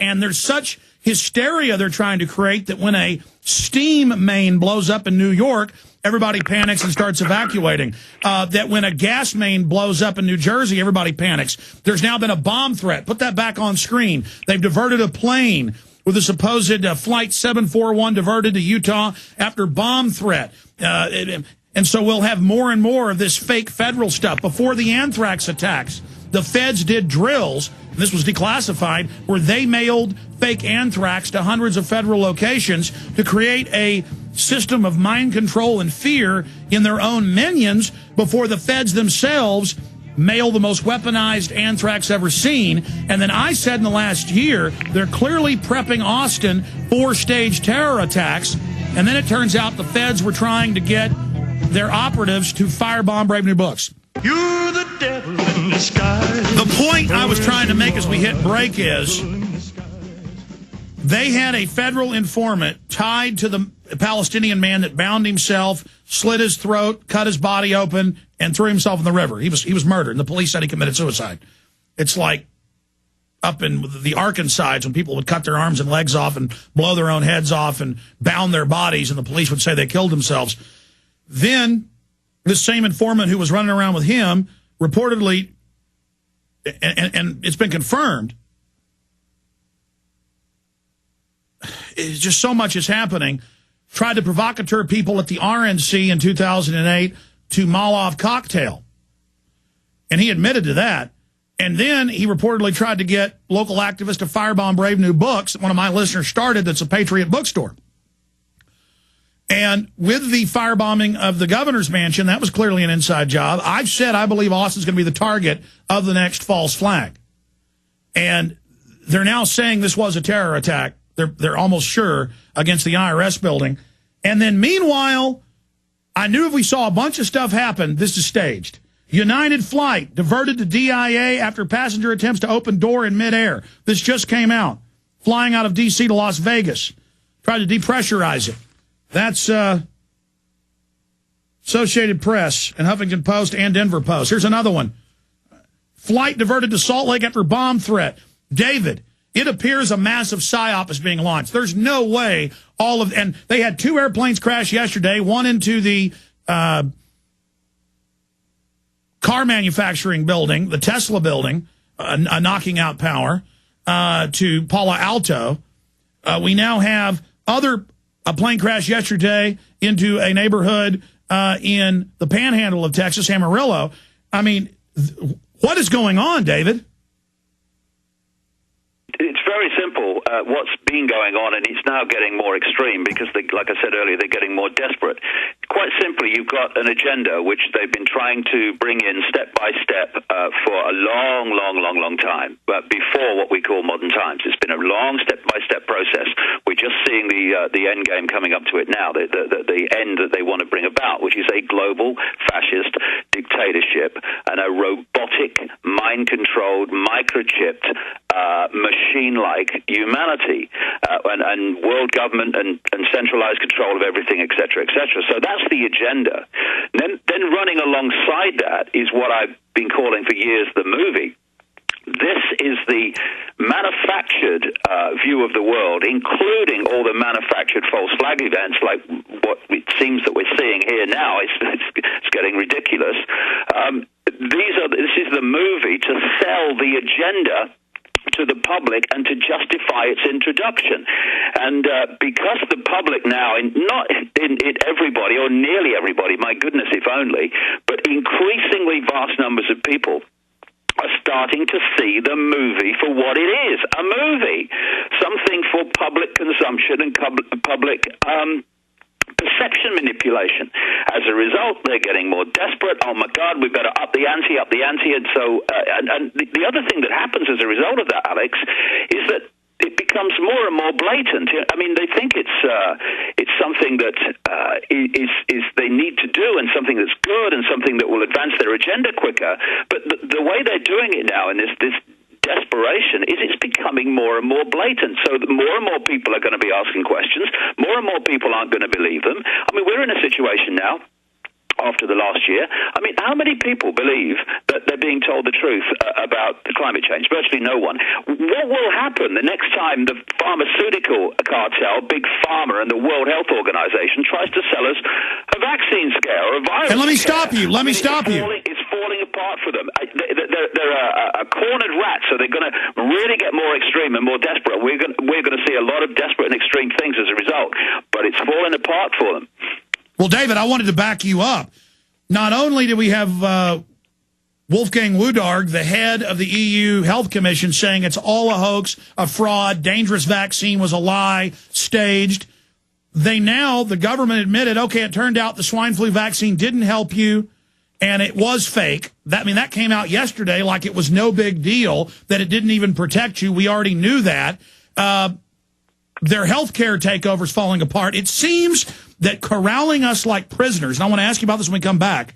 And there's such hysteria they're trying to create that when a steam main blows up in New York, everybody panics and starts evacuating. That when a gas main blows up in New Jersey, everybody panics. There's now been a bomb threat. Put that back on screen. They've diverted a plane with a supposed Flight 741 diverted to Utah after bomb threat. And so we'll have more and more of this fake federal stuff. Before the anthrax attacks, the feds did drills, this was declassified, where they mailed fake anthrax to hundreds of federal locations to create a system of mind control and fear in their own minions before the feds themselves mail the most weaponized anthrax ever seen. And then I said in the last year, they're clearly prepping Austin for stage terror attacks. And then it turns out the feds were trying to get their operatives to firebomb Brave New Books. You're the devil in disguise. The point I was trying to make as we hit break is they had a federal informant tied to the Palestinian man that bound himself, slit his throat, cut his body open, and threw himself in the river. He was murdered, and the police said he committed suicide. It's like up in the Arkancides when people would cut their arms and legs off and blow their own heads off and bound their bodies, and the police would say they killed themselves. Then this same informant who was running around with him reportedly, and it's been confirmed, it's just so much is happening, tried to provocateur people at the RNC in 2008 to Molotov cocktail. And he admitted to that. And then he reportedly tried to get local activists to firebomb Brave New Books. One of my listeners started that's a Patriot bookstore. And with the firebombing of the governor's mansion, that was clearly an inside job. I've said I believe Austin's going to be the target of the next false flag. And they're now saying this was a terror attack. They're almost sure against the IRS building. And then meanwhile, I knew if we saw a bunch of stuff happen, this is staged. United Flight diverted to DIA after passenger attempts to open door in midair. This just came out. Flying out of D.C. to Las Vegas. Tried to depressurize it. That's Associated Press and Huffington Post and Denver Post. Here's another one. Flight diverted to Salt Lake after bomb threat. David, it appears a massive psyop is being launched. There's no way and they had 2 airplanes crash yesterday, one into the car manufacturing building, the Tesla building, knocking out power, to Palo Alto. We now have a plane crash yesterday into a neighborhood in the panhandle of Texas, Amarillo. I mean, what is going on, David? It's very simple what's been going on, and it's now getting more extreme because, like I said earlier, they're getting more desperate. Quite simply, you've got an agenda which they've been trying to bring in step by step for a long time, but before what we call modern times. It's been a long step-by-step process. We're just seeing the end game coming up to it now, the end that they want to bring about, which is a global fascist dictatorship and a robotic, mind-controlled, microchipped, machine-like humanity and world government and centralized control of everything, et cetera, et cetera. So that's the agenda. Then running alongside that is what I've been calling for years the movie. This is the manufactured view of the world, including all the manufactured false flag events, like what it seems that we're seeing here now. It's getting ridiculous. This is the movie to sell the agenda to the public and to justify its introduction. And because the public now, not in everybody or nearly everybody, my goodness, if only, but increasingly vast numbers of people are starting to see the movie for what it is, a movie, something for public consumption and public perception manipulation. As a result, they're getting more desperate. Oh my God, we better up the ante. And so, and the other thing that happens as a result of that, Alex, is that it becomes more and more blatant. I mean, they think it's something that is they need to do, and something that's good, and something that will advance their agenda quicker. But the way they're doing it now in this desperation is it's becoming more and more blatant, so that more and more people are going to be asking questions, more and more people aren't going to believe them. I mean, we're in a situation now after the last year. I mean, how many people believe that they're being told the truth about the climate change? Virtually no one. What will happen the next time the pharmaceutical cartel, Big Pharma, and the World Health Organization tries to sell us a vaccine scare or a virus And let me scare? stop you. Let me stop you. It's falling apart for them. They're a cornered rat, so they're going to really get more extreme and more desperate. We're going to see a lot of desperate and extreme things as a result, but it's falling apart for them. Well, David, I wanted to back you up. Not only do we have Wolfgang Wodarg, the head of the EU Health Commission, saying it's all a hoax, a fraud, dangerous vaccine was a lie, staged. The government admitted, okay, it turned out the swine flu vaccine didn't help you, and it was fake. That came out yesterday like it was no big deal, that it didn't even protect you. We already knew that. Their healthcare takeover is falling apart. It seems that corralling us like prisoners, and I want to ask you about this when we come back,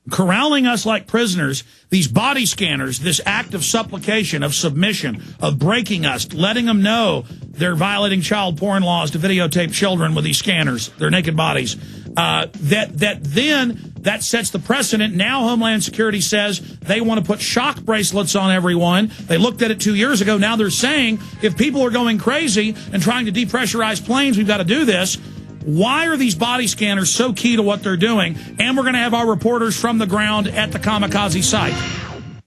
corralling us like prisoners, these body scanners, this act of supplication, of submission, of breaking us, letting them know they're violating child porn laws to videotape children with these scanners, their naked bodies, that sets the precedent. Now Homeland Security says they want to put shock bracelets on everyone. They looked at it 2 years ago. Now they're saying if people are going crazy and trying to depressurize planes, we've got to do this. Why are these body scanners so key to what they're doing? And we're going to have our reporters from the ground at the kamikaze site.